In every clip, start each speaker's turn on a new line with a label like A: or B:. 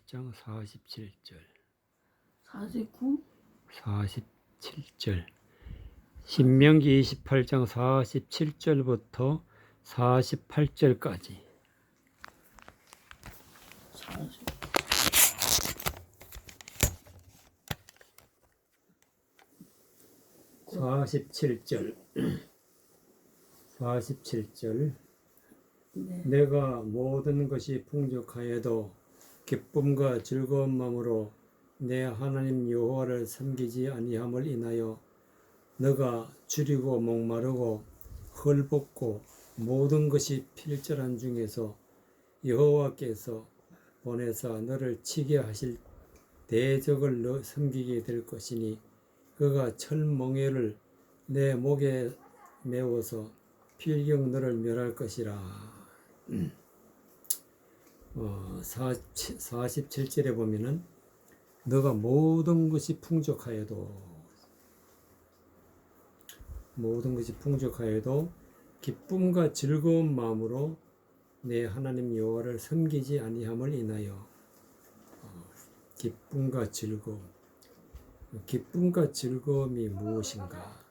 A: 28장 47절
B: 49?
A: 47절 신명기 28장 47절부터 48절까지
B: 40.
A: 47절 47절
B: 네.
A: 내가 모든 것이 풍족하여도 기쁨과 즐거운 마음으로 내 하나님 여호와를 섬기지 아니함을 인하여 너가 줄이고 목마르고 헐벗고 모든 것이 필절한 중에서 여호와께서 보내사 너를 치게 하실 대적을 너 섬기게 될 것이니 그가 철멍에를 내 목에 메워서 필경 너를 멸할 것이라. 47절에 보면은 너가 모든 것이 풍족하여도 기쁨과 즐거운 마음으로 내 하나님 여호와를 섬기지 아니함을 인하여 기쁨과 즐거움이 무엇인가?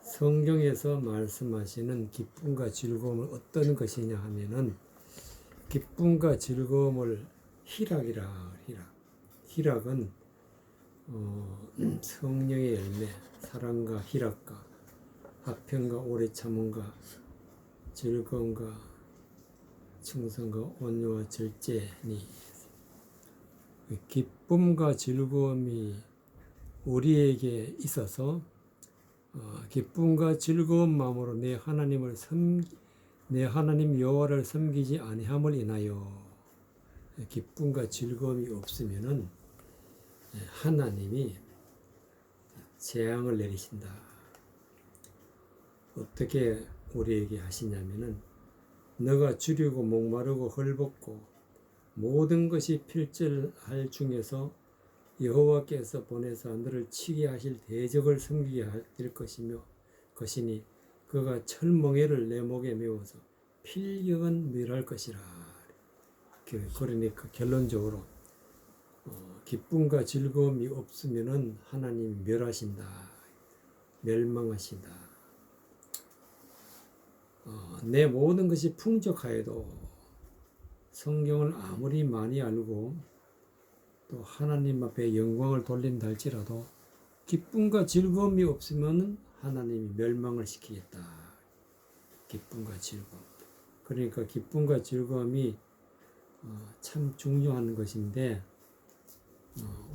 A: 성경에서 말씀하시는 기쁨과 즐거움은 어떤 것이냐 하면은 기쁨과 즐거움을 희락이라. 희락은 성령의 열매, 사랑과 희락과 화평과 오래 참음과 즐거움과 충성과 온유와 절제니 기쁨과 즐거움이 우리에게 있어서 기쁨과 즐거운 마음으로 내 하나님 여호와를 섬기지 아니함을 인하여 기쁨과 즐거움이 없으면은 하나님이 재앙을 내리신다. 어떻게 우리에게 하시냐면은 너가 줄이고 목마르고 헐벗고 모든 것이 필절할 중에서 여호와께서 보내사 너를 치게 하실 대적을 섬기게 될 것이니 그가 철멍에를 내 목에 메워서 필경은 멸할 것이라. 그러니까 결론적으로 기쁨과 즐거움이 없으면은 하나님 멸하신다. 멸망하신다. 내 모든 것이 풍족하여도 성경을 아무리 많이 알고 또 하나님 앞에 영광을 돌린다 할지라도 기쁨과 즐거움이 없으면 하나님이 멸망을 시키겠다. 기쁨과 즐거움. 그러니까 기쁨과 즐거움이 참 중요한 것인데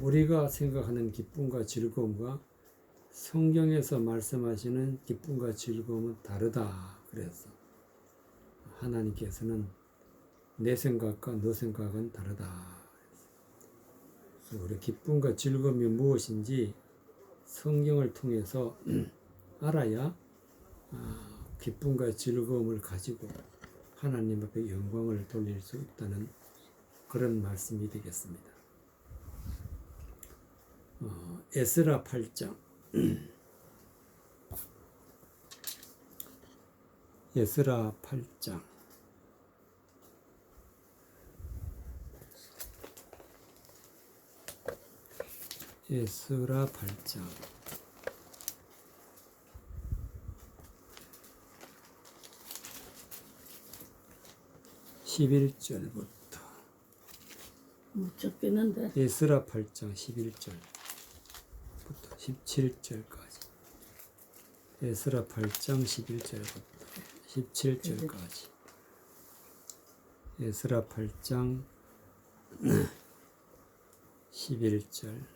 A: 우리가 생각하는 기쁨과 즐거움과 성경에서 말씀하시는 기쁨과 즐거움은 다르다. 그래서 하나님께서는 내 생각과 너 생각은 다르다. 우리 기쁨과 즐거움이 무엇인지 성경을 통해서 알아야 기쁨과 즐거움을 가지고 하나님 앞에 영광을 돌릴 수 있다는 그런 말씀이 되겠습니다. 에스라 8장 에스라 8장 에스라 8장 11절부터
B: 못 적겠는데.
A: 에스라 8장 11절부터 17절까지 에스라 8장 11절부터 17절까지 에스라 8장 11절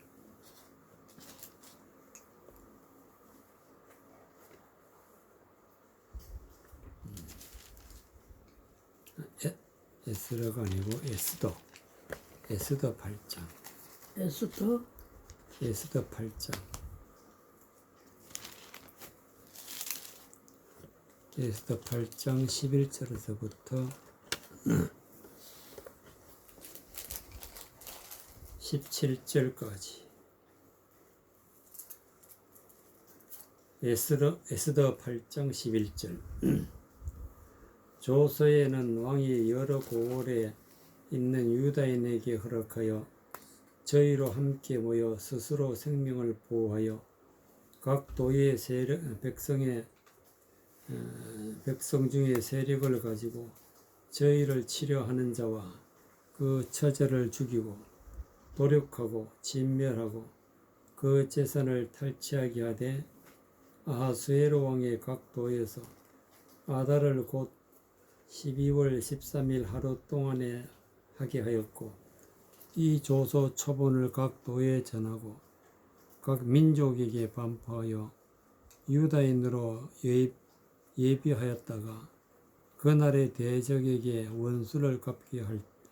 A: 에스라가 아니고 에스더 8장
B: 에스더
A: 에스더 8장 에스더 8장 11절에서부터 17절까지 에스더 8장 11절 조서에는 왕이 여러 고을에 있는 유다인에게 허락하여 저희로 함께 모여 스스로 생명을 보호하여 각 도의 백성 중에 세력을 가지고 저희를 치려하는 자와 그 처자를 죽이고 도륙하고 진멸하고 그 재산을 탈취하게 하되 아하수에로 왕의 각 도에서 아달을 곧 12월 13일 하루 동안에 하게 하였고 이 조서 초본을 각 도에 전하고 각 민족에게 반포하여 유다인으로 예비하였다가 그날의 대적에게 원수를 갚게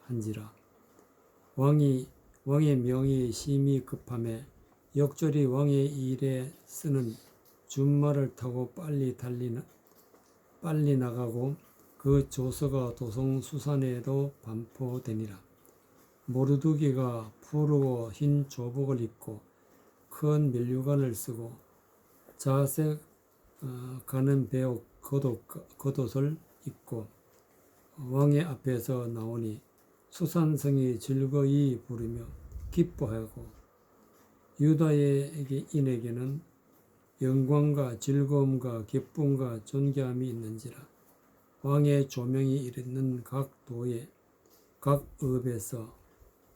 A: 한지라. 왕의 명이 심히 급함에 역졸이 왕의 일에 쓰는 준말을 타고 빨리 나가고 그 조서가 도성 수산에도 반포되니라. 모르드게가 푸르고 흰 조복을 입고 큰 면류관을 쓰고 자색 가는 배옷 겉옷을 입고 왕의 앞에서 나오니 수산성이 즐거이 부르며 기뻐하고 유다인에게는 영광과 즐거움과 기쁨과 존귀함이 있는지라. 왕의 조명이 이르는 각 도의 각 읍에서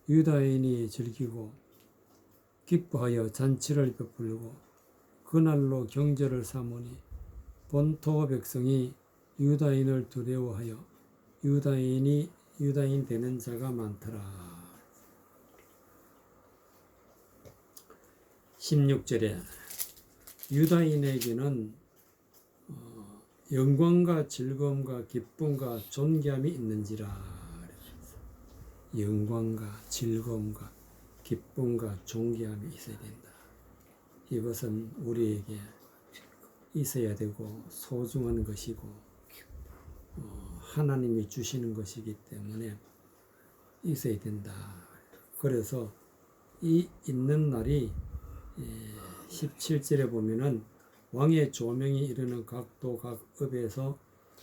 A: 유다인이 즐기고 기뻐하여 잔치를 베풀고 그날로 경절을 삼으니 본토 백성이 유다인을 두려워하여 유다인 되는 자가 많더라. 16절에 유다인에게는 영광과 즐거움과 기쁨과 존귀함이 있는지라. 영광과 즐거움과 기쁨과 존귀함이 있어야 된다. 이것은 우리에게 있어야 되고 소중한 것이고 하나님이 주시는 것이기 때문에 있어야 된다. 그래서 이 있는 날이 17절에 보면은 왕의 조명이 이르는 각도 각 읍에서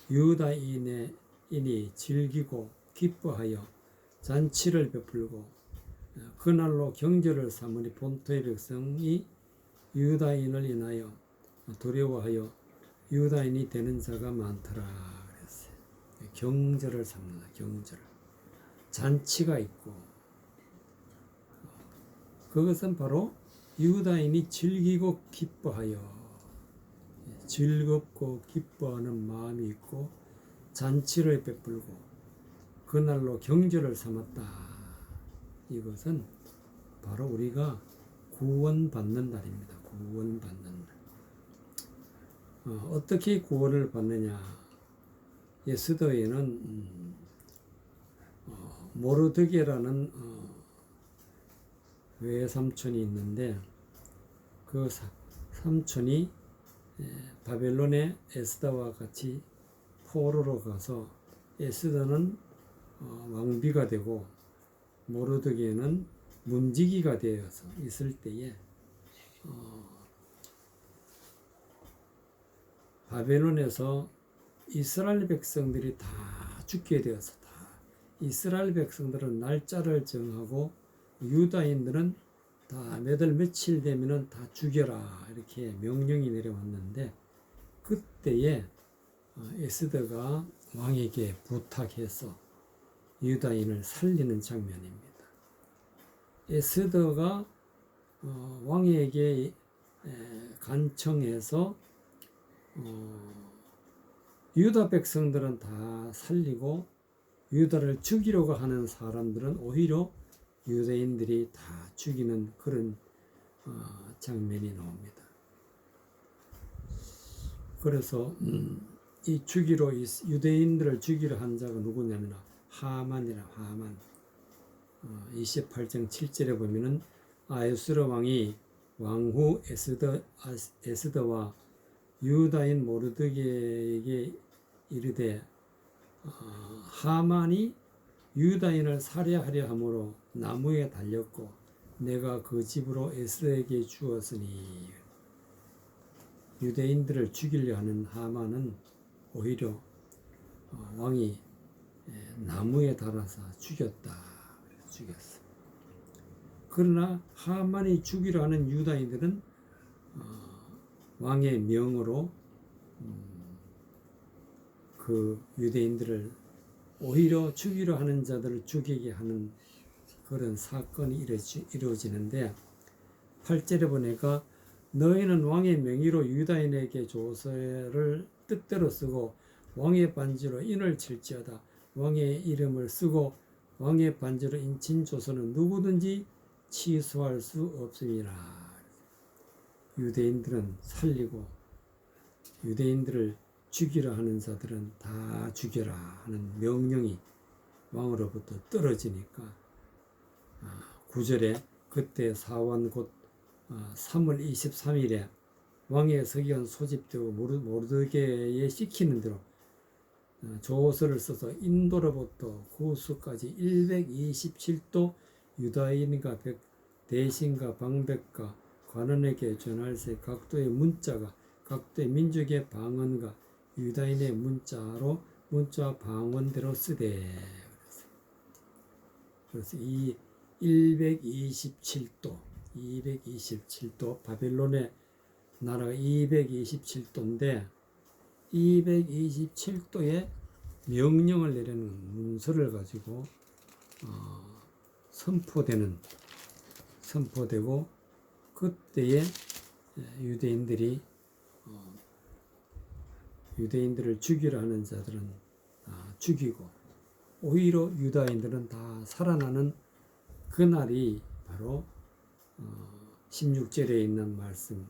A: 유다인이 즐기고 기뻐하여 잔치를 베풀고 그날로 경절을 삼으니 본토의 백성이 유다인을 인하여 두려워하여 유다인이 되는 자가 많더라 그랬어요. 경절을 삼는다. 경절. 잔치가 있고 그것은 바로 유다인이 즐기고 기뻐하여 즐겁고 기뻐하는 마음이 있고 잔치를 베풀고 그날로 경절을 삼았다. 이것은 바로 우리가 구원받는 날입니다. 구원받는 날. 어떻게 구원을 받느냐? 예스더에는 모르드게라는 외삼촌이 있는데 그 삼촌이 바벨론의 에스더와 같이 포로로 가서 에스더는 왕비가 되고 모르드게는 문지기가 되어서 있을 때에 바벨론에서 이스라엘 백성들이 다 죽게 되어서 다 이스라엘 백성들은 날짜를 정하고 유다인들은 다 몇 월 며칠 되면은 다 죽여라 이렇게 명령이 내려왔는데 그때에 에스더가 왕에게 부탁해서 유다인을 살리는 장면입니다. 에스더가 왕에게 간청해서 유다 백성들은 다 살리고 유다를 죽이려고 하는 사람들은 오히려 유대인들이 다 죽이는 그런 장면이 나옵니다. 그래서 이 유대인들을 죽이려 한 자가 누구냐면 하만이라. 하만. 28장 7절에 보면은 아하수에로 왕이 왕후 에스더와 유다인 모르드게에게 이르되 하만이 유다인을 살해하려 함으로 나무에 달렸고 내가 그 집으로 에스더에게 주었으니. 유대인들을 죽이려 하는 하만은 오히려 왕이 나무에 달아서 죽였다. 죽였어. 그러나 하만이 죽이려 하는 유다인들은 왕의 명으로 그 유대인들을 오히려 죽이려 하는 자들을 죽이게 하는 그런 사건이 이루어지는데 8절에 보니까 너희는 왕의 명의로 유다인에게 조서를 뜻대로 쓰고 왕의 반지로 인을 칠지어다. 왕의 이름을 쓰고 왕의 반지로 인친 조서는 누구든지 취소할 수 없음이라. 유대인들은 살리고 유대인들을 죽이려 하는 자들은 다 죽여라 하는 명령이 왕으로부터 떨어지니까 9절에 그때 사원 곧 3월 23일에 왕의 서기관 소집되고 모르드게에 시키는 대로 조서를 써서 인도로부터 구수까지 127도 유다인과 대신과 방백과 관원에게 전할세 각도의 문자가 각도의 민족의 방언과 유다인의 문자 방언대로 쓰되. 그래서 이 227도 바벨론의 나라가 227도인데 227도의 명령을 내리는 문서를 가지고 선포되고 그때에 유대인들을 죽이려 하는 자들은 죽이고 오히려 유다인들은 다 살아나는 그날이 바로 16절에 있는 말씀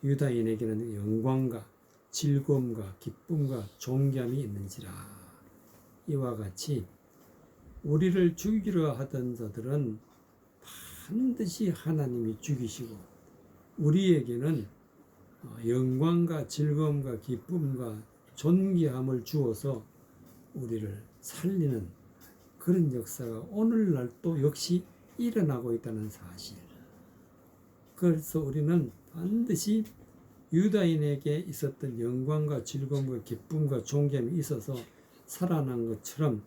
A: 유다인에게는 영광과 즐거움과 기쁨과 존귀함이 있는지라. 이와 같이 우리를 죽이려 하던 자들은 반드시 하나님이 죽이시고 우리에게는 영광과 즐거움과 기쁨과 존귀함을 주어서 우리를 살리는 그런 역사가 오늘날도 역시 일어나고 있다는 사실. 그래서 우리는 반드시 유다인에게 있었던 영광과 즐거움과 기쁨과 존귀함이 있어서 살아난 것처럼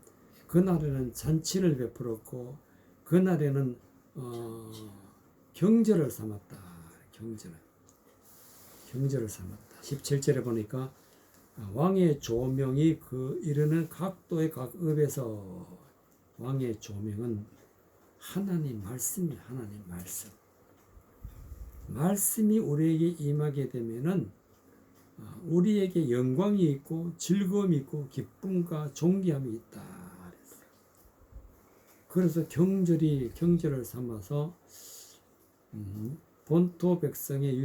A: 그날에는 잔치를 베풀었고 그날에는 경절을 삼았다. 경절을 삼았다. 17절에 보니까 왕의 조명이 그 이르는 각도의 각 읍에서 왕의 조명은 하나님 말씀이 하나님 말씀. 말씀이 우리에게 임하게 되면은 우리에게 영광이 있고 즐거움이 있고 기쁨과 존귀함이 있다. 그래서 경절을 삼아서 본토 백성의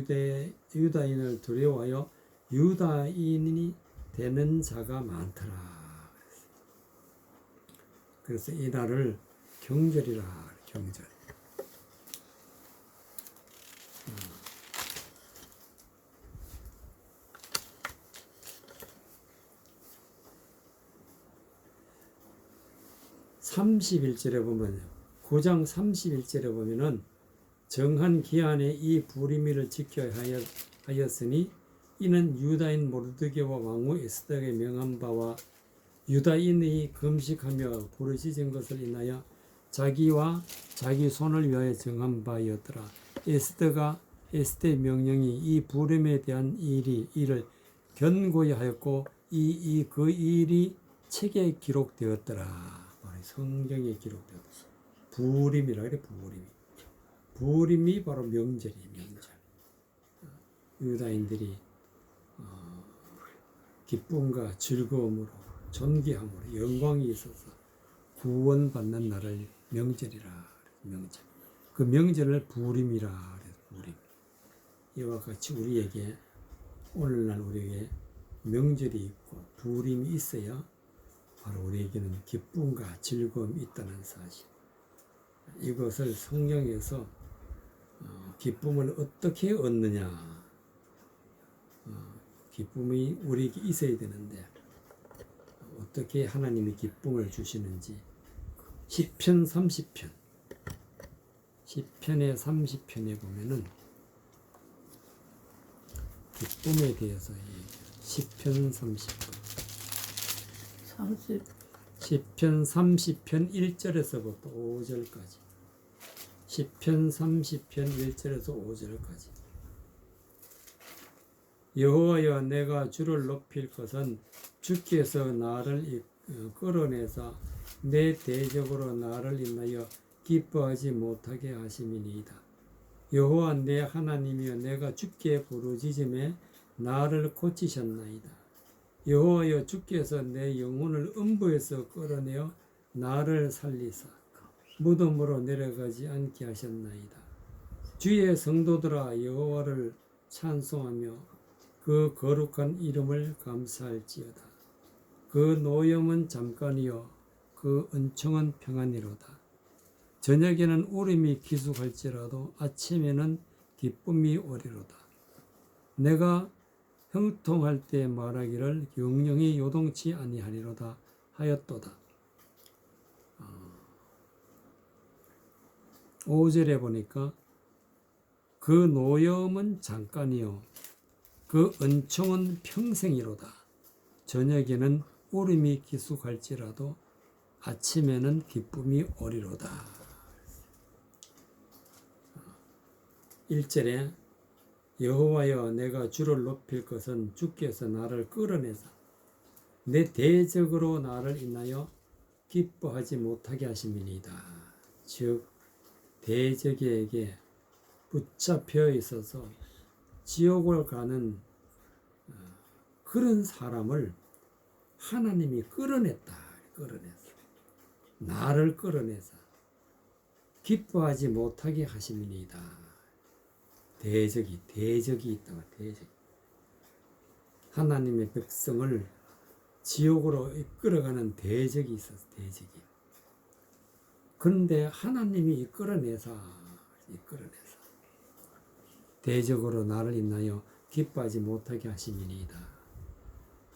A: 유다인을 두려워하여 유다인이 되는 자가 많더라. 그래서 이 날을 경절이라. 경절. 31절에 보면 9장 31절에 보면은 정한 기한에 이 부리미를 지켜야 하였으니 이는 유다인 모르드게와 왕후 에스더에게 명한 바와 유다인이 금식하며 부르짖은 것을 인하여 자기와 자기 손을 위하여 정한 바였더라. 에스더의 명령이 이 부림에 대한 일을 견고히 하였고 그 일이 책에 기록되었더라. 성경에 기록되었다. 부림이라 그래. 부림이 바로 명절이에요. 명절. 유다인들이 기쁨과 즐거움으로 존귀함으로 영광이 있어서 구원받는 날을 명절이라. 명절. 그 명절을 부림이라 그래서 부림. 이와 같이 우리에게 오늘날 우리에게 명절이 있고 부림이 있어야 바로 우리에게는 기쁨과 즐거움이 있다는 사실. 이것을 성경에서 기쁨을 어떻게 얻느냐. 기쁨이 우리에게 있어야 되는데 어떻게 하나님이 기쁨을 주시는지 시편 30편 시편의 30편에 보면은 기쁨에 대해서 시편 30편 시편 30편 1절에서부터 5절까지. 시편 30편 1절에서 5절까지. 여호와여, 내가 주를 높일 것은 주께서 나를 끌어내사 내 대적으로 나를 인하여 기뻐하지 못하게 하심이니이다. 여호와 내 하나님이여, 내가 주께 부르짖음에 나를 고치셨나이다. 여호와여, 주께서 내 영혼을 음부에서 끌어내어 나를 살리사 무덤으로 내려가지 않게 하셨나이다. 주의 성도들아, 여호와를 찬송하며 그 거룩한 이름을 감사할지어다. 그 노염은 잠깐이요 그 은총은 평안이로다. 저녁에는 울음이 기숙할지라도 아침에는 기쁨이 오리로다. 내가 형통할 때 말하기를 영영이 요동치 아니하리로다 하였도다. 5절에 보니까 그 노염은 잠깐이요 그 은총은 평생이로다. 저녁에는 울음이 기숙할지라도 아침에는 기쁨이 오리로다. 1절에 여호와여, 내가 주를 높일 것은 주께서 나를 끌어내사 내 대적으로 나를 인하여 기뻐하지 못하게 하심이니이다. 즉 대적에게 붙잡혀 있어서 지옥을 가는 그런 사람을 하나님이 끌어냈다. 끌어내서 나를 끌어내서 기뻐하지 못하게 하심이니이다. 대적이 있다가 대적. 하나님의 백성을 지옥으로 이끌어가는 대적이 있었어. 대적이. 그런데 하나님이 이끌어내서 대적으로 나를 인하여 기뻐하지 못하게 하심이니이다.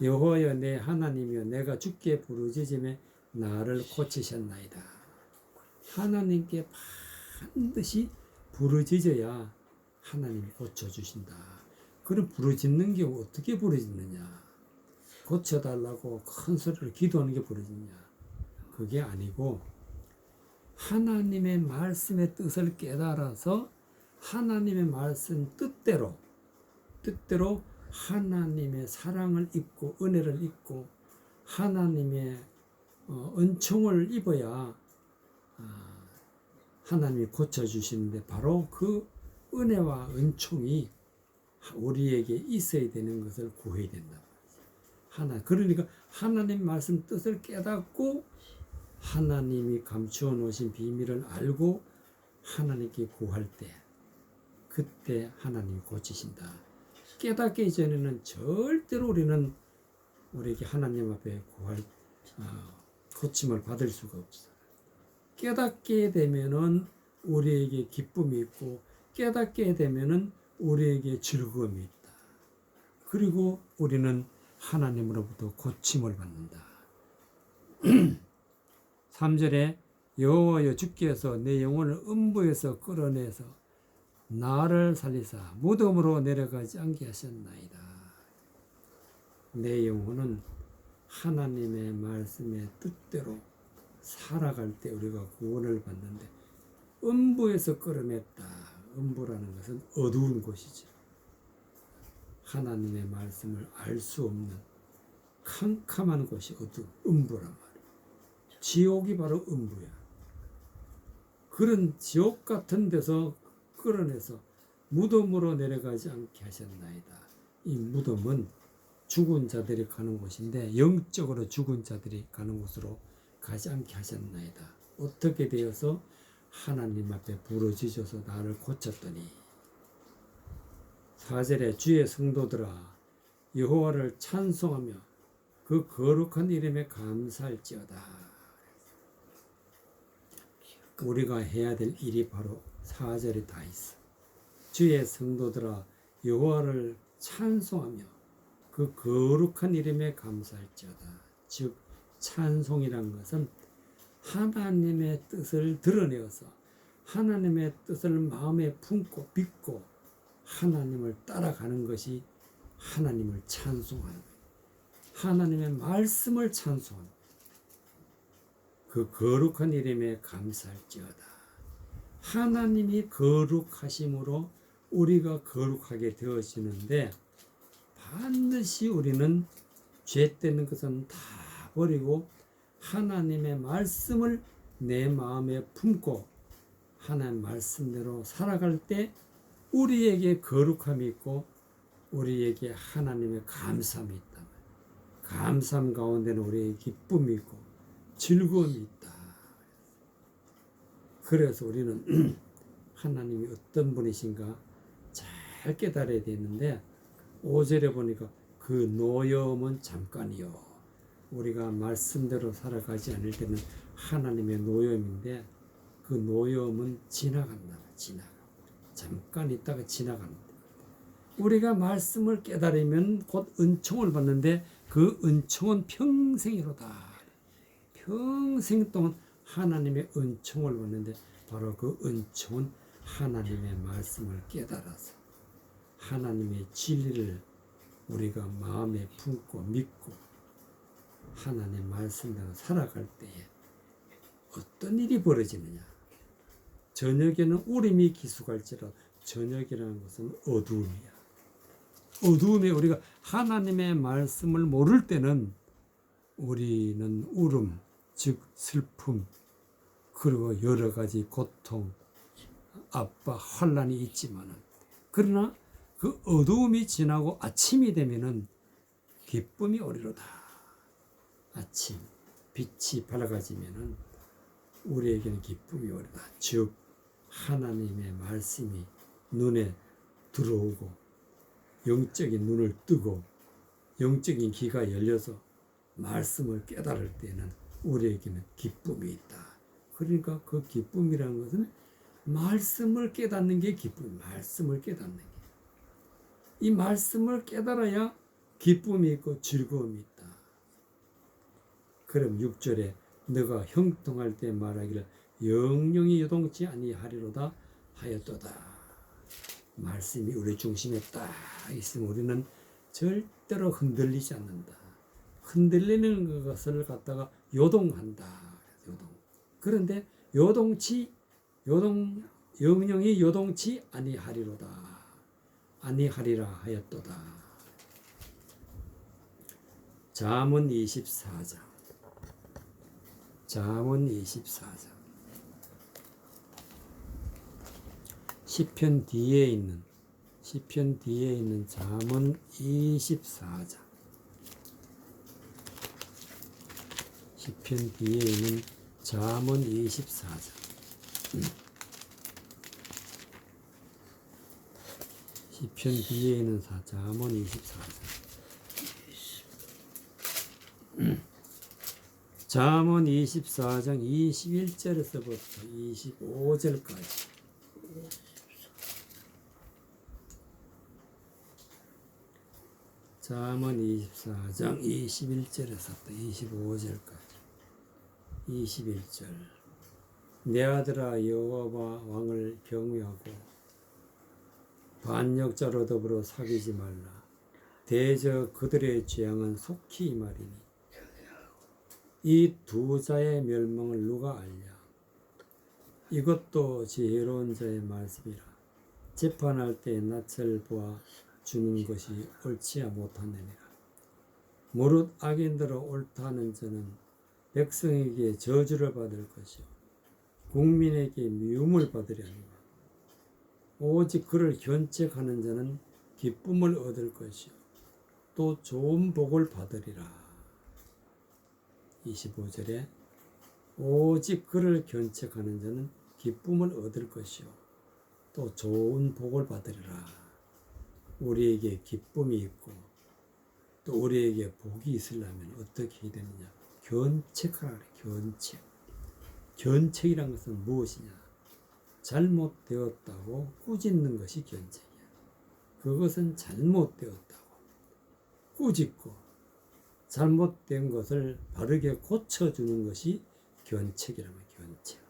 A: 여호와여, 내 하나님이여, 내가 주께 부르짖음에 나를 고치셨나이다. 하나님께 반드시 부르짖어야 하나님이 고쳐주신다. 그럼 부르짖는 게 어떻게 부르짖느냐? 고쳐달라고 큰 소리로 기도하는 게 부르짖냐? 그게 아니고 하나님의 말씀의 뜻을 깨달아서 하나님의 말씀 뜻대로 하나님의 사랑을 입고 은혜를 입고 하나님의 은총을 입어야 하나님이 고쳐주시는데 바로 그 은혜와 은총이 우리에게 있어야 되는 것을 구해야 된다. 그러니까 하나님 말씀 뜻을 깨닫고 하나님이 감추어 놓으신 비밀을 알고 하나님께 구할 때 그때 하나님이 고치신다. 깨닫기 이전에는 절대로 우리에게 하나님 앞에 고침을 받을 수가 없어. 깨닫게 되면은 우리에게 기쁨이 있고 깨닫게 되면은 우리에게 즐거움이 있다. 그리고 우리는 하나님으로부터 고침을 받는다. 3절에 여호와여, 주께서 내 영혼을 음부에서 끌어내서 나를 살리사 무덤으로 내려가지 않게 하셨나이다. 내 영혼은 하나님의 말씀의 뜻대로 살아갈 때 우리가 구원을 받는데 음부에서 끌어냈다. 음부라는 것은 어두운 곳이죠. 하나님의 말씀을 알 수 없는 캄캄한 곳이 음부란 말이에요. 지옥이 바로 음부야. 그런 지옥 같은 데서 끌어내서 무덤으로 내려가지 않게 하셨나이다. 이 무덤은 죽은 자들이 가는 곳인데 영적으로 죽은 자들이 가는 곳으로 가지 않게 하셨나이다. 어떻게 되어서 하나님 앞에 부르짖어서 나를 고쳤더니 4절에 주의 성도들아 여호와를 찬송하며 그 거룩한 이름에 감사할지어다. 우리가 해야 될 일이 바로 4절에 다 있어. 주의 성도들아 여호와를 찬송하며 그 거룩한 이름에 감사할지어다. 즉 찬송이란 것은 하나님의 뜻을 드러내어서 하나님의 뜻을 마음에 품고 믿고 하나님을 따라가는 것이 하나님을 찬송하는 거예요. 하나님의 말씀을 찬송하는 거예요. 그 거룩한 이름에 감사할지어다. 하나님이 거룩하심으로 우리가 거룩하게 되어지는데 반드시 우리는 죄되는 것은 다 버리고 하나님의 말씀을 내 마음에 품고 하나님 말씀대로 살아갈 때 우리에게 거룩함이 있고 우리에게 하나님의 감사함이 있다. 감사함 가운데는 우리에게 기쁨이 있고 즐거움이 있다. 그래서 우리는 하나님이 어떤 분이신가 잘 깨달아야 되는데 5절에 보니까 그 노여움은 잠깐이요. 우리가 말씀대로 살아가지 않을 때는 하나님의 노여움인데 그 노여움은 지나간다. 잠깐 있다가 지나간다. 우리가 말씀을 깨달으면 곧 은총을 받는데 그 은총은 평생이로다. 평생 동안 하나님의 은총을 받는데 바로 그 은총은 하나님의 말씀을 깨달아서 하나님의 진리를 우리가 마음에 품고 믿고 하나님의 말씀대로 살아갈 때에 어떤 일이 벌어지느냐. 저녁에는 우림이 기수갈지라도 저녁이라는 것은 어두움이야. 어두움에 우리가 하나님의 말씀을 모를 때는 우리는 울음, 즉 슬픔, 그리고 여러 가지 고통, 압박, 환난이 있지만은 그러나 그 어두움이 지나고 아침이 되면은 기쁨이 오리로다. 아침 빛이 밝아지면은 우리에게는 기쁨이 오리다. 즉 하나님의 말씀이 눈에 들어오고 영적인 눈을 뜨고 영적인 귀가 열려서 말씀을 깨달을 때는 우리에게는 기쁨이 있다. 그러니까 그 기쁨이라는 것은 말씀을 깨닫는 게 기쁨, 말씀을 깨닫는 게. 이 말씀을 깨달아야 기쁨이 있고 즐거움이 있다. 그럼 6절에 너가 형통할 때 말하기를 영영이 요동치 아니하리로다 하였도다. 말씀이 우리 중심에 딱 있으면 우리는 절대로 흔들리지 않는다. 흔들리는 것을 갖다가 요동한다. 그런데 영영이 요동치 아니하리로다. 아니하리라 하였도다. 잠언 24장. 시편 뒤에 있는 잠언 24장. 시편 뒤에 있는 잠언 24장. 시편 뒤에 있는 잠언 24장. 잠언 24장 21절에서부터 25절까지. 잠언 24장 21절에서부터 25절까지. 21절. 내 아들아 여호와 왕을 경외하고 반역자로 더불어 사귀지 말라. 대저 그들의 재앙은 속히 임하리니 이 두 자의 멸망을 누가 알랴. 이것도 지혜로운 자의 말씀이라. 재판할 때 낯을 보아 주는 것이 옳지 못하느니라. 무릇 악인들로 옳다는 자는 백성에게 저주를 받을 것이요 국민에게 미움을 받으려니와 오직 그를 견책하는 자는 기쁨을 얻을 것이요 또 좋은 복을 받으리라. 25절에 오직 그를 견책하는 자는 기쁨을 얻을 것이요 또 좋은 복을 받으리라. 우리에게 기쁨이 있고 또 우리에게 복이 있으려면 어떻게 해야 되느냐. 견책하라. 견책이란 것은 무엇이냐. 잘못되었다고 꾸짖는 것이 견책이야. 그것은 잘못되었다고 꾸짖고 잘못된 것을 바르게 고쳐주는 것이 견책이라면 견책.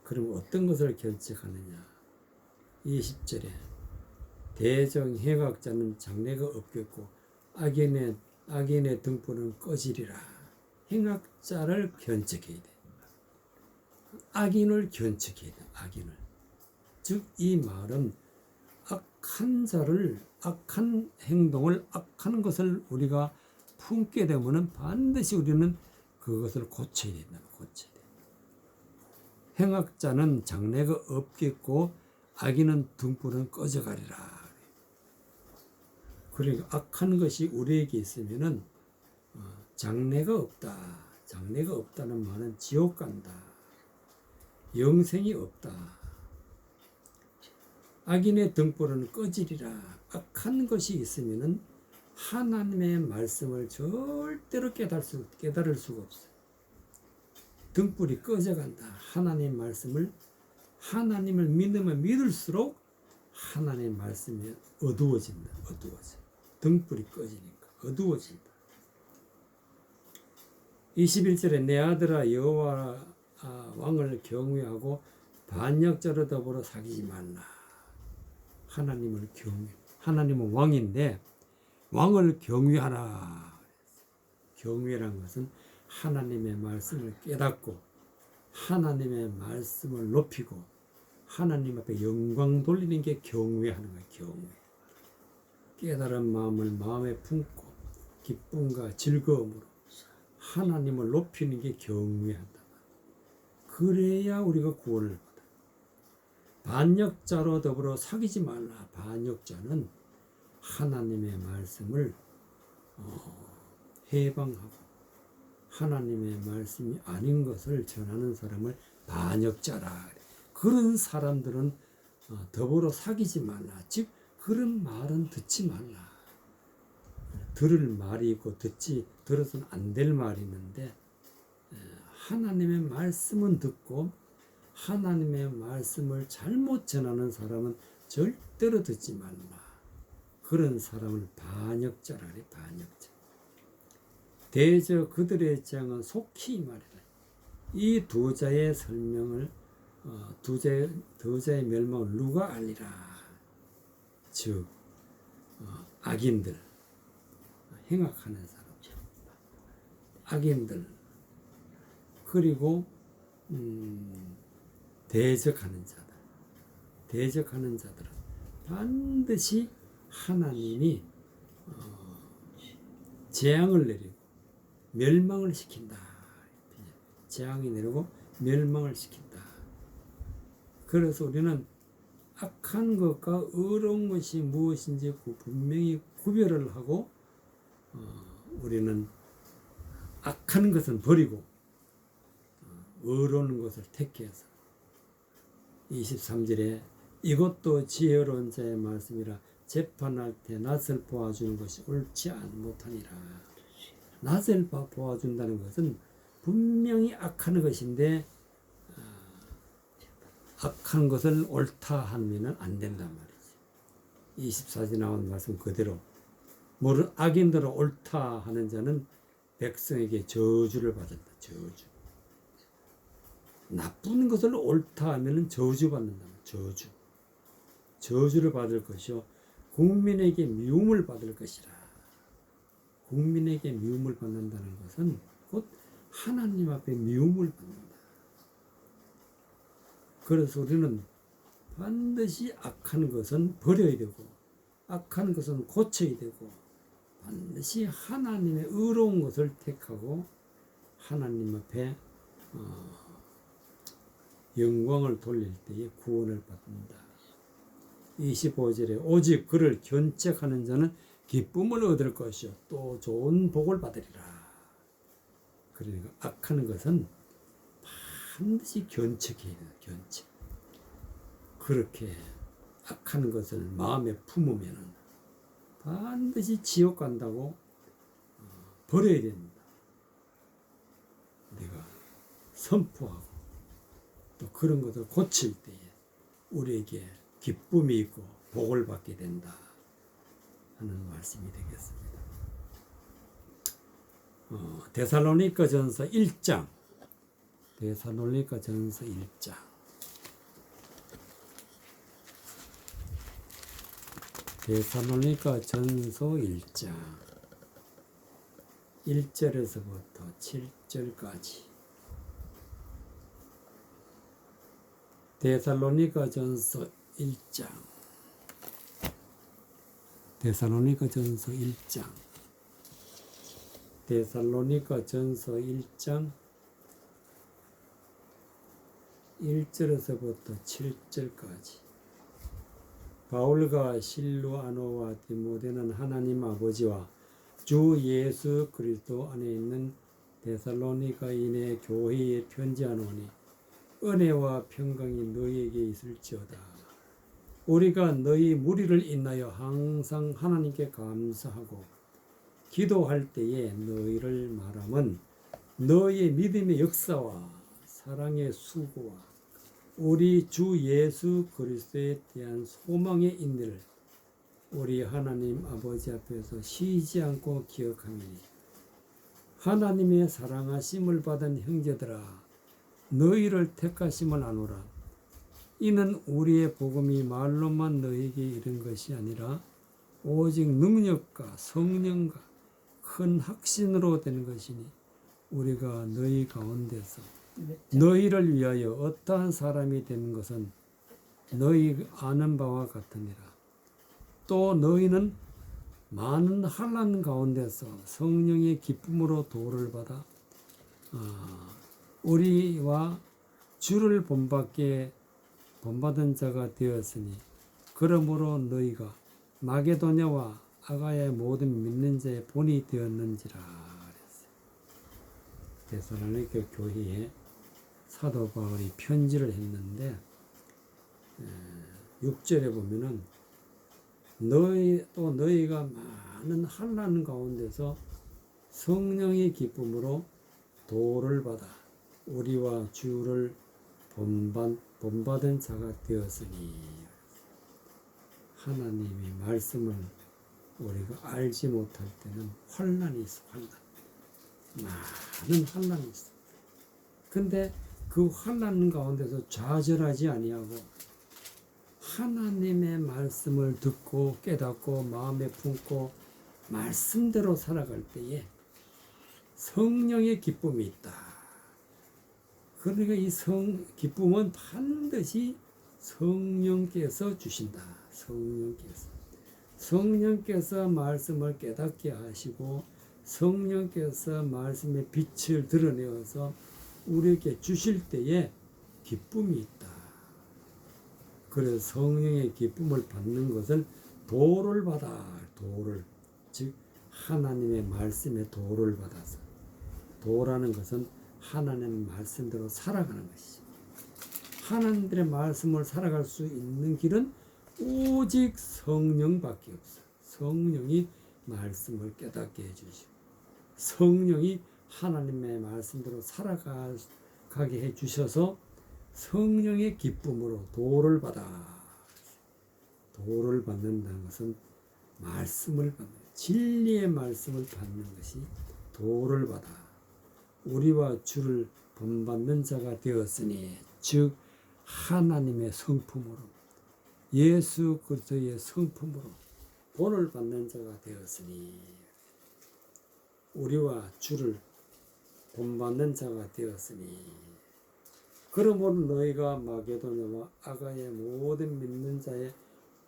A: 그럼 어떤 것을 견책하느냐. 20절에 대정행악자는 장래가 없겠고 악인의 등불은 꺼지리라. 행악자를 견책해야 돼. 악인을 견책해야 돼. 악인을. 즉 이 말은 악한 자를, 악한 행동을, 악한 것을 우리가 품게 되면은 반드시 우리는 그것을 고쳐야 된다. 고쳐야 돼. 행악자는 장래가 없겠고 악인은 등불은 꺼져가리라. 그러니까 악한 것이 우리에게 있으면은 장래가 없다. 장래가 없다는 말은 지옥 간다. 영생이 없다. 악인의 등불은 꺼지리라. 악한 것이 있으면은 하나님의 말씀을 절대로 깨달을 수가 없어요. 등불이 꺼져간다. 하나님의 말씀을, 하나님을 믿으면 믿을수록 하나님의 말씀이 어두워진다. 어두워져. 등불이 꺼지니까 어두워진다. 21절에 내 아들아 여호와 왕을 경외하고 반역자로 더불어 사귀지 말라. 하나님을 경외. 하나님은 왕인데 왕을 경외하라. 경외란 것은 하나님의 말씀을 깨닫고 하나님의 말씀을 높이고 하나님 앞에 영광 돌리는 게 경외하는 거예요. 경외. 깨달은 마음을 마음에 품고 기쁨과 즐거움으로 하나님을 높이는 게 경외한다. 그래야 우리가 구원을 받아. 반역자로 더불어 사귀지 말라. 반역자는 하나님의 말씀을 해방하고 하나님의 말씀이 아닌 것을 전하는 사람을 반역자라. 그런 사람들은 더불어 사귀지 말라. 즉 그런 말은 듣지 말라. 들을 말이 있고 들어서는 안 될 말이 있는데 하나님의 말씀은 듣고 하나님의 말씀을 잘못 전하는 사람은 절대로 듣지 말라. 그런 사람을 반역자라 그래. 반역자. 대저 그들의 재앙은 속히 말이라. 이 두 자의 설명을 두 자의 멸망을 누가 알리라. 즉 악인들, 행악하는 사람, 악인들, 그리고 대적하는 자들, 대적하는 자들은 반드시 하나님이 재앙을 내리고 멸망을 시킨다. 재앙이 내리고 멸망을 시킨다. 그래서 우리는 악한 것과 의로운 것이 무엇인지 분명히 구별을 하고 우리는 악한 것은 버리고 의로운 것을 택해서 23절에 이것도 지혜로운 자의 말씀이라 재판할 때 낯을 보아주는 것이 옳지 못하니라. 낯을 보아준다는 것은 분명히 악한 것인데 악한 것을 옳다 하면 안 된단 말이지. 24절 나온 말씀 그대로 악인들은 옳다 하는 자는 백성에게 저주를 받았다. 저주. 나쁜 것을 옳다 하면 저주받는다. 저주. 저주를 받을 것이요 국민에게 미움을 받을 것이라. 국민에게 미움을 받는다는 것은 곧 하나님 앞에 미움을 받는다. 그래서 우리는 반드시 악한 것은 버려야 되고 악한 것은 고쳐야 되고 반드시 하나님의 의로운 것을 택하고 하나님 앞에 영광을 돌릴 때에 구원을 받는다. 25절에 오직 그를 견책하는 자는 기쁨을 얻을 것이요 또 좋은 복을 받으리라. 그러니까 악한 것은 반드시 견책해야 돼요. 견책. 그렇게 악한 것을 마음에 품으면 반드시 지옥 간다고 버려야 된다. 우리가 선포하고 또 그런 것을 고칠 때에 우리에게 기쁨이 있고 복을 받게 된다 하는 말씀이 되겠습니다. 데살로니가전서 1장 데살로니가전서 1장 데살로니가전서 1장 1절에서부터 7절까지 데살로니가전서 1장 데살로니가전서 1장 데살로니가전서 1장 1절에서부터 7절까지 바울과 실루아노와 디모데는 하나님 아버지와 주 예수 그리스도 안에 있는 데살로니가인의 교회에 편지하노니 은혜와 평강이 너희에게 있을지어다. 우리가 너희 무리를 인하여 항상 하나님께 감사하고 기도할 때에 너희를 말함은 너희의 믿음의 역사와 사랑의 수고와 우리 주 예수 그리스도에 대한 소망의 인내를 우리 하나님 아버지 앞에서 쉬지 않고 기억하미니 하나님의 사랑하심을 받은 형제들아 너희를 택하심을 아노라. 이는 우리의 복음이 말로만 너희에게 이른 것이 아니라 오직 능력과 성령과 큰 확신으로 된 것이니 우리가 너희 가운데서 너희를 위하여 어떠한 사람이 된 것은 너희 아는 바와 같으니라. 또 너희는 많은 환난 가운데서 성령의 기쁨으로 도를 받아 우리와 주를 본받은 자가 되었으니 그러므로 너희가 마게도냐와 아가야의 모든 믿는 자의 본이 되었는지라. 데살로니가 교회에 사도 바울이 편지를 했는데 6절에 보면은 너희가 많은 환난 가운데서 성령의 기쁨으로 도를 받아 우리와 주를 본받은 자가 되었으니 하나님의 말씀을 우리가 알지 못할 때는 환난이 있어. 많은 환난이 있어. 근데 그 환난 가운데서 좌절하지 아니하고 하나님의 말씀을 듣고 깨닫고 마음에 품고 말씀대로 살아갈 때에 성령의 기쁨이 있다. 그러니까 이 기쁨은 반드시 성령께서 주신다. 성령께서 말씀을 깨닫게 하시고 성령께서 말씀의 빛을 드러내어서 우리에게 주실 때에 기쁨이 있다. 그래서 성령의 기쁨을 받는 것을 도를 받아. 즉 하나님의 말씀에 도를 받아서 도라는 것은 하나님의 말씀대로 살아가는 것이죠. 하나님의 말씀을 살아갈 수 있는 길은 오직 성령밖에 없어요. 성령이 말씀을 깨닫게 해주시고 성령이 하나님의 말씀대로 살아가게 해주셔서 성령의 기쁨으로 도를 받아. 도를 받는다는 것은 말씀을 받는 진리의 말씀을 받는 것이 도를 받아 우리와 주를 본받는 자가 되었으니 즉 하나님의 성품으로 예수 그리스도의 성품으로 본을 받는 자가 되었으니 우리와 주를 본받는 자가 되었으니 그러므로 너희가 마게도냐와 아가의 모든 믿는 자의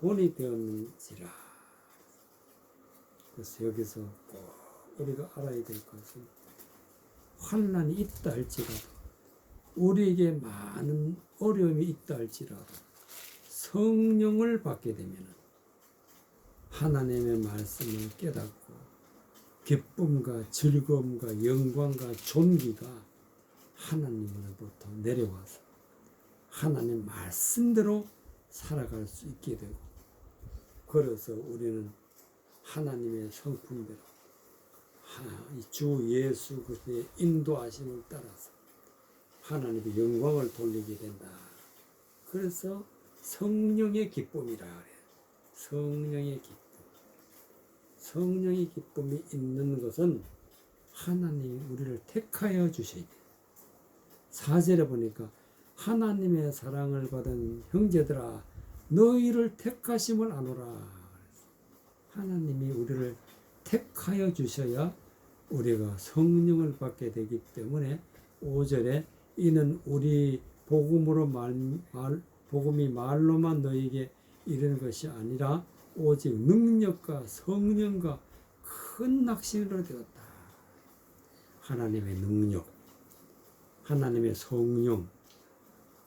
A: 본이 되었는지라. 그래서 여기서 꼭 우리가 알아야 될 것은 환난이 있다 할지라도 우리에게 많은 어려움이 있다 할지라도 성령을 받게 되면 하나님의 말씀을 깨닫고 기쁨과 즐거움과 영광과 존귀가 하나님으로부터 내려와서 하나님 말씀대로 살아갈 수 있게 되고 그래서 우리는 하나님의 성품대로 주 예수 그리스도의 인도하심을 따라서 하나님의 영광을 돌리게 된다. 그래서 성령의 기쁨이라 그래요. 성령의 기쁨. 성령의 기쁨이 있는 것은 하나님이 우리를 택하여 주셔야 돼요. 4절에 보니까 하나님의 사랑을 받은 형제들아 너희를 택하심을 아노라. 하나님이 우리를 택하여 주셔야 우리가 성령을 받게 되기 때문에 5절에 이는 우리 복음으로 복음이 말로만 너에게 이르는 것이 아니라 오직 능력과 성령과 큰 확신으로 되었다. 하나님의 능력, 하나님의 성령,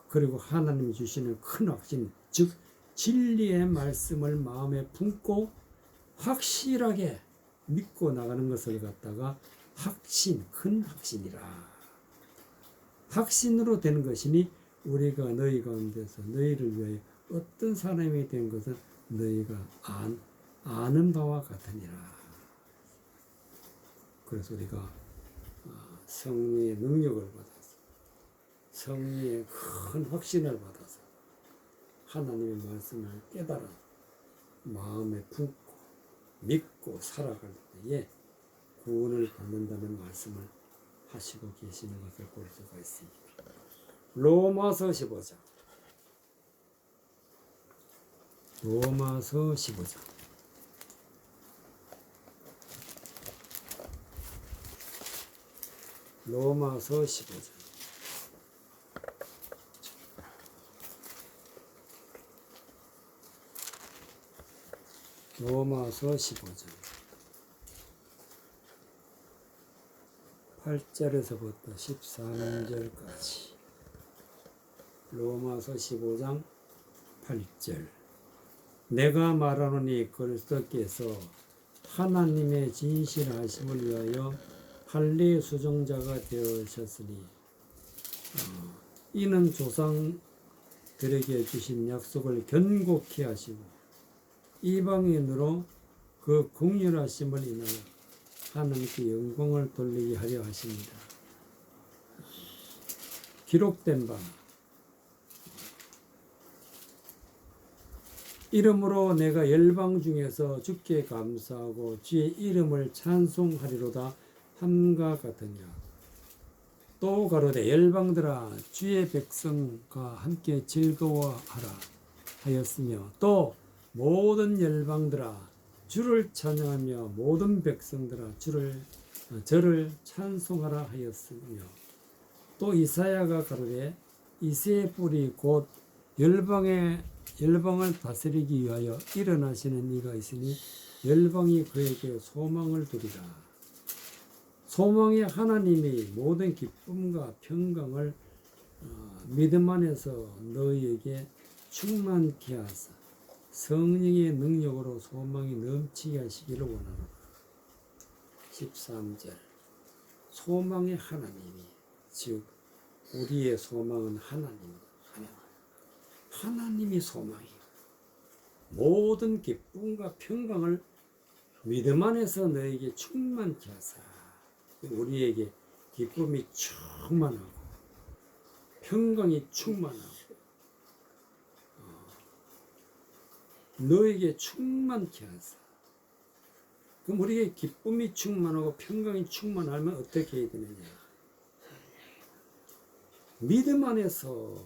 A: 그리고 하나님이 주시는 큰 확신, 즉 진리의 말씀을 마음에 품고 확실하게 믿고 나가는 것을 갖다가 확신, 큰 확신이라. 확신으로 되는 것이니 우리가 너희 가운데서 너희를 위하여 어떤 사람이 된 것은 너희가 아는 바와 같으니라. 그래서 우리가 성령의 능력을 받아서 성령의 큰 확신을 받아서 하나님의 말씀을 깨달아 마음에 품고 믿고 살아갈 때에 구원을 받는다는 말씀을 하시고 계시는 것을 볼 수가 있습니다. 로마서 15장. 로마서 15장. 로마서 15장. 로마서 15장 8절에서부터 13절까지. 로마서 15장 8절. 내가 말하노니 그리스도께서 하나님의 진실하심을 위하여 할례 수종자가 되으셨으니 이는 조상들에게 주신 약속을 견고히 하시고 이방인으로 그 긍휼하심을 인하여 하나님께 영광을 돌리게 하려 하십니다. 기록된 바 이름으로 내가 열방 중에서 주께 감사하고 주의 이름을 찬송하리로다 함과 같으니라. 또 가로되 열방들아 주의 백성과 함께 즐거워하라 하였으며 또 모든 열방들아 주를 찬양하며 모든 백성들아 저를 찬송하라 하였으며 또 이사야가 가로되 이새의 뿌리 곧 열방을 다스리기 위하여 일어나시는 이가 있으니 열방이 그에게 소망을 두리라. 소망의 하나님이 모든 기쁨과 평강을 믿음 안에서 너희에게 충만케 하사 성령의 능력으로 소망이 넘치게 하시기를 원하노라. 13절. 소망의 하나님이, 즉 우리의 소망은 하나님입니다. 하나님이 소망이에요. 모든 기쁨과 평강을 믿음 안에서 너에게 충만케 하사 우리에게 기쁨이 충만하고 평강이 충만하고 너에게 충만케 하사. 그럼 우리에게 기쁨이 충만하고 평강이 충만하면 어떻게 해야 되느냐? 믿음 안에서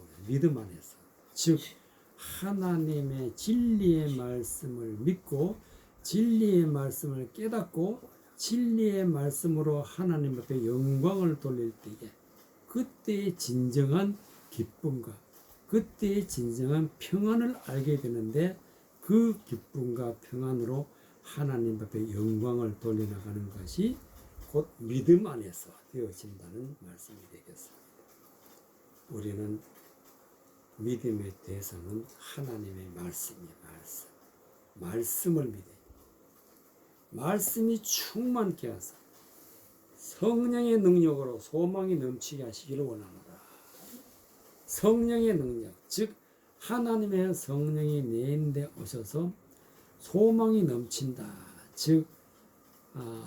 A: 즉 하나님의 진리의 말씀을 믿고 진리의 말씀을 깨닫고 진리의 말씀으로 하나님 앞에 영광을 돌릴 때에 그때의 진정한 기쁨과 그때의 진정한 평안을 알게 되는데 그 기쁨과 평안으로 하나님 앞에 영광을 돌려나가는 것이 곧 믿음 안에서 되어진다는 말씀이 되겠습니다. 우리는 믿음의 대상은 하나님의 말씀이에요. 말씀을 믿어요. 말씀이 충만케 하사 성령의 능력으로 소망이 넘치게 하시기를 원하노라. 성령의 능력, 즉 하나님의 성령이 내 인데 오셔서 소망이 넘친다. 즉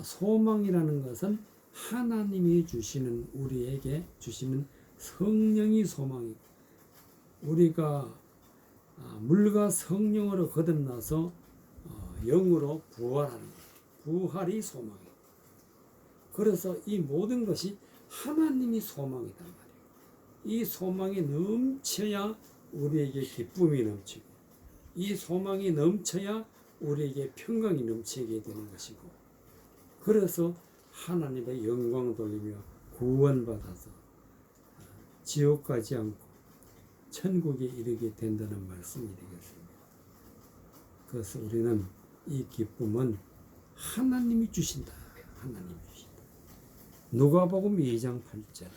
A: 소망이라는 것은 하나님이 주시는 우리에게 주시는 성령이 소망이고 우리가 물과 성령으로 거듭나서 영으로 부활하는 것. 부활이 소망이에요. 그래서 이 모든 것이 하나님이 소망이단 말이에요. 이 소망이 넘쳐야 우리에게 기쁨이 넘치고 이 소망이 넘쳐야 우리에게 평강이 넘치게 되는 것이고 그래서 하나님의 영광 돌리며 구원받아서 지옥 가지 않고 천국에 이르게 된다는 말씀이 되겠습니다. 그래서 우리는 이 기쁨은 하나님이 주신다. 하나님이 주신다. 누가복음 2장 8절.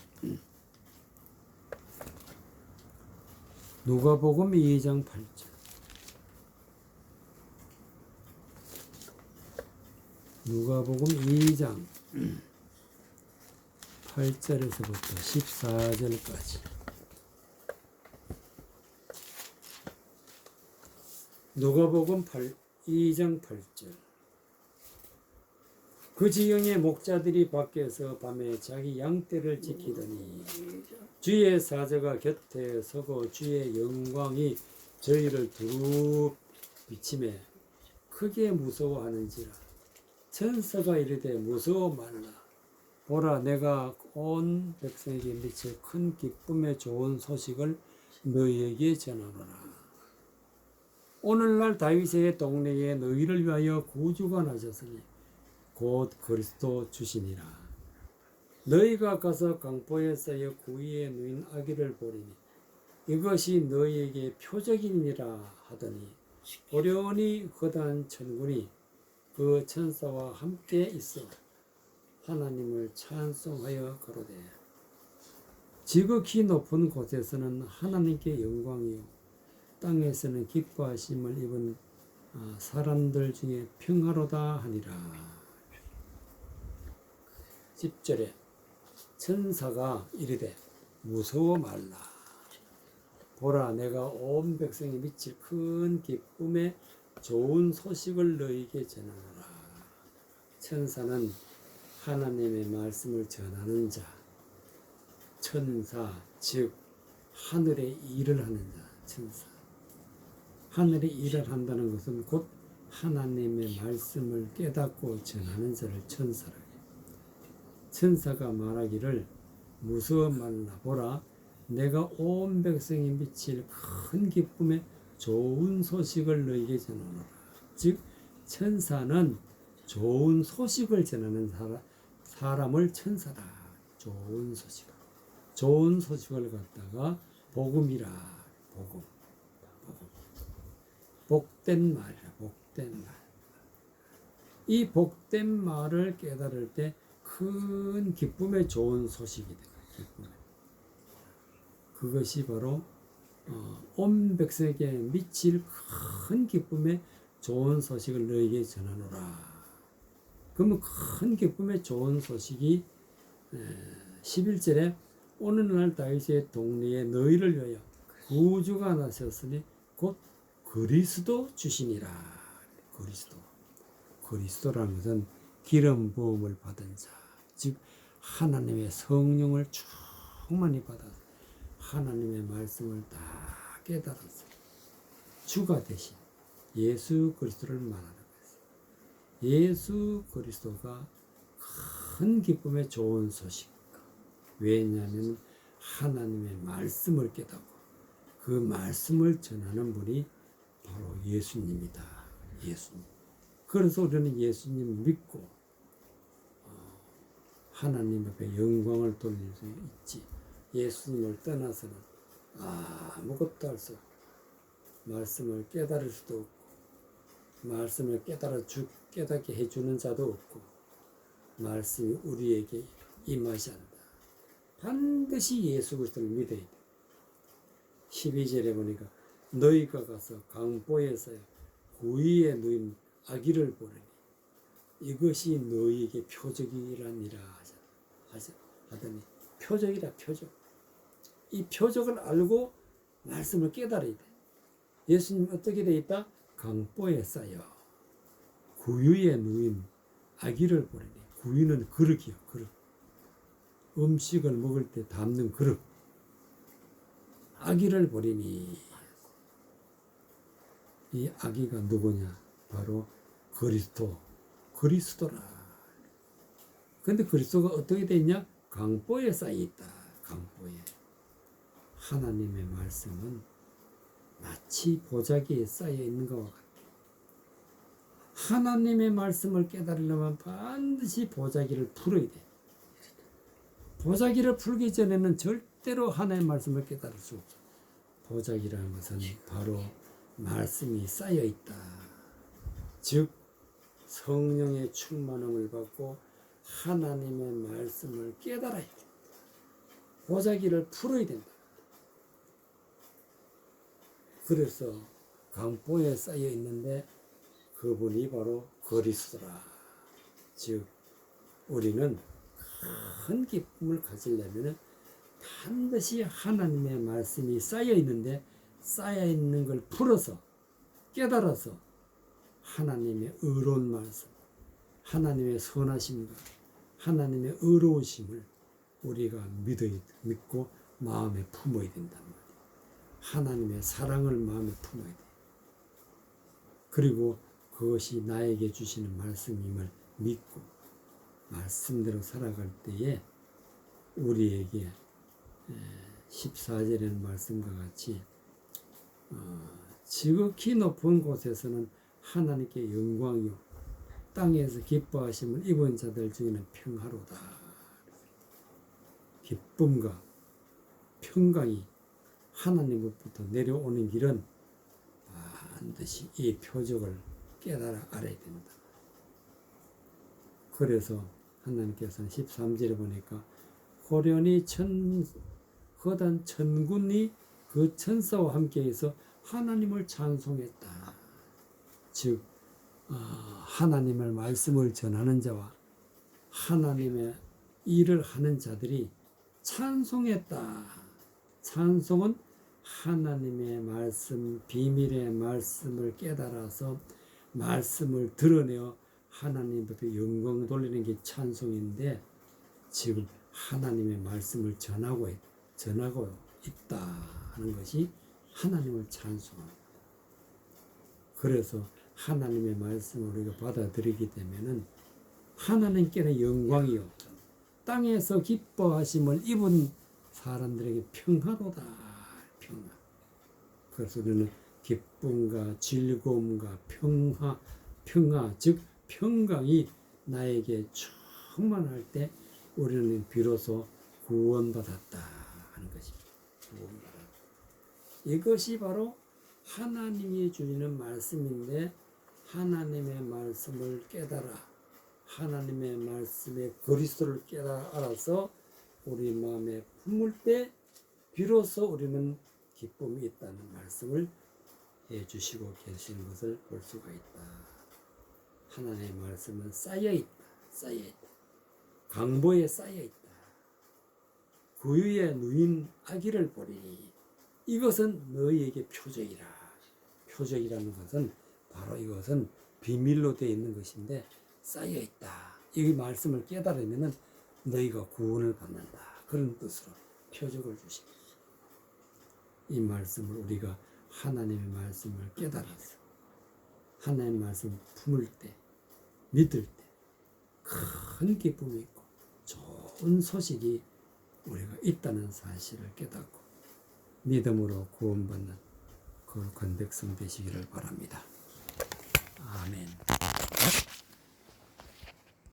A: 누가복음 2장 8절. 누가복음 2장 8절에서부터 14절까지. 누가복음 2장 8절. 그 지경에 목자들이 밖에서 밤에 자기 양떼를 지키더니 주의 사자가 곁에 서고 주의 영광이 저희를 두루 비치매 크게 무서워하는지라. 천사가 이르되 무서워 말라. 보라, 내가 온 백성에게 미칠 큰 기쁨의 좋은 소식을 너희에게 전하노라. 오늘날 다윗의 동네에 너희를 위하여 구주가 나셨으니 곧 그리스도 주시니라. 너희가 가서 강포에 쌓여 구이에 누인 아기를 보리니 이것이 너희에게 표적이니라 하더니 오려니 허다한 천군이 그 천사와 함께 있어 하나님을 찬송하여 가로되 지극히 높은 곳에서는 하나님께 영광이요 땅에서는 기뻐하심을 입은 사람들 중에 평화로다 하니라. 10절에 천사가 이르되 무서워 말라. 보라, 내가 온 백성에 미칠 큰 기쁨의 좋은 소식을 너희에게 전하노라. 천사는 하나님의 말씀을 전하는 자, 천사, 즉 하늘의 일을 하는 자, 천사. 하늘의 일을 한다는 것은 곧 하나님의 말씀을 깨닫고 전하는 자를 천사라. 천사가 말하기를 무서워 말라. 보라, 내가 온 백성에 미칠 큰 기쁨의 좋은 소식을 너희에게 전하노라. 즉 천사는 좋은 소식을 전하는 사람을 천사다. 좋은 소식을 갖다가 복음이라. 복음. 복된 말이라. 복된 말. 이 복된 말을 깨달을 때 큰 기쁨의 좋은 소식이 되고, 그것이 바로 온 백성에게 미칠 큰 기쁨의 좋은 소식을 너에게 전하노라. 그러면 큰 기쁨의 좋은 소식이 11절에 오늘날 다윗의 동네에 너희를 위하여 구주가 나셨으니 곧 그리스도 주시니라. 그리스도라는 것은 기름 부음을 받은 자, 즉 하나님의 성령을 충만히 받아서 하나님의 말씀을 다 깨달아서 주가 되신 예수 그리스도를 말하는 것입니다. 예수 그리스도가 큰 기쁨의 좋은 소식. 왜냐하면 하나님의 말씀을 깨닫고 그 말씀을 전하는 분이 바로 예수님이다. 예수님. 그래서 우리는 예수님을 믿고 하나님 앞에 영광을 돌릴 수 있지. 예수님을 떠나서는 아무것도 할 수 없고 말씀을 깨달을 수도 없고 말씀을 깨닫게 해주는 자도 없고 말씀이 우리에게 임하지 않는다. 반드시 예수 그리스도를 믿어야 돼. 12절에 보니까 너희가 가서 강보에서 구이에 누인 아기를 보르니 이것이 너희에게 표적이라니라 하더니 표적이다. 표적. 이 표적을 알고 말씀을 깨달아야 돼. 예수님 어떻게 되어 있다? 강보에 쌓여 구유에 누인 아기를 보르니. 구유는 그릇이요. 그릇. 음식을 먹을 때 담는 그릇. 아기를 보리니 이 아기가 누구냐? 바로 그리스도라. 근데 그리스도가 어떻게 되어 있냐? 강보에 쌓여 있다. 강보에. 하나님의 말씀은 마치 보자기에 쌓여 있는 것과 같아. 하나님의 말씀을 깨달으려면 반드시 보자기를 풀어야 돼. 보자기를 풀기 전에는 절대로 하나님의 말씀을 깨달을 수 없어. 보자기라는 것은 바로 말씀이 쌓여 있다. 즉 성령의 충만함을 받고 하나님의 말씀을 깨달아야 돼. 보자기를 풀어야 된다. 그래서 강보에 쌓여 있는데 그분이 바로 그리스도라. 즉 우리는 큰 기쁨을 가지려면 반드시 하나님의 말씀이 쌓여 있는데 쌓여 있는 걸 풀어서 깨달아서 하나님의 의로운 말씀, 하나님의 선하심과 하나님의 의로우심을 우리가 믿고 마음에 품어야 된단 말이에요. 하나님의 사랑을 마음에 품어야 돼요. 그리고 그것이 나에게 주시는 말씀임을 믿고 말씀대로 살아갈 때에 우리에게 14절에는 말씀과 같이 지극히 높은 곳에서는 하나님께 영광이요 땅에서 기뻐하심을 입은 자들 중에는 평화로다. 기쁨과 평강이 하나님으로부터 내려오는 길은 반드시 이 표적을 깨달아 알아야 된다. 그래서 하나님께서는 13절에 보니까 호련히 허단 천군이 그 천사와 함께해서 하나님을 찬송했다. 즉 하나님의 말씀을 전하는 자와 하나님의 일을 하는 자들이 찬송했다. 찬송은 하나님의 말씀, 비밀의 말씀을 깨달아서 말씀을 드러내어 하나님 앞에 영광을 돌리는 게 찬송인데 지금 하나님의 말씀을 전하고 있다 하는 것이 하나님을 찬송합니다. 그래서 하나님의 말씀을 우리가 받아들이게 되면은 하나님께는 영광이요 땅에서 기뻐하심을 입은 사람들에게 평화로다. 평화. 그래서 우리는 기쁨과 즐거움과 평화 즉 평강이 나에게 충만할 때 우리는 비로소 구원받았다 하는 것입니다. 구원받았다. 이것이 바로 하나님이 주시는 말씀인데 하나님의 말씀을 깨달아 하나님의 말씀의 그리스도를 알아서 우리 마음에 품을 때 비로소 우리는 기쁨이 있다는 말씀을 해주시고 계시는 것을 볼 수가 있다. 하나님의 말씀은 쌓여있다. 강보에 쌓여있다. 구유에 누인 아기를 보리니 이것은 너희에게 표적이라. 표적이라는 것은 바로 이것은 비밀로 되어 있는 것인데 쌓여있다. 이 말씀을 깨달으면 너희가 구원을 받는다. 그런 뜻으로 표적을 주십니다. 이 말씀을 우리가 하나님의 말씀을 깨달아서 하나님의 말씀을 품을 때 믿을 때 큰 기쁨이 있고 좋은 소식이 우리가 있다는 사실을 깨닫고 믿음으로 구원받는 거룩한 백성 되시기를 바랍니다. 아멘.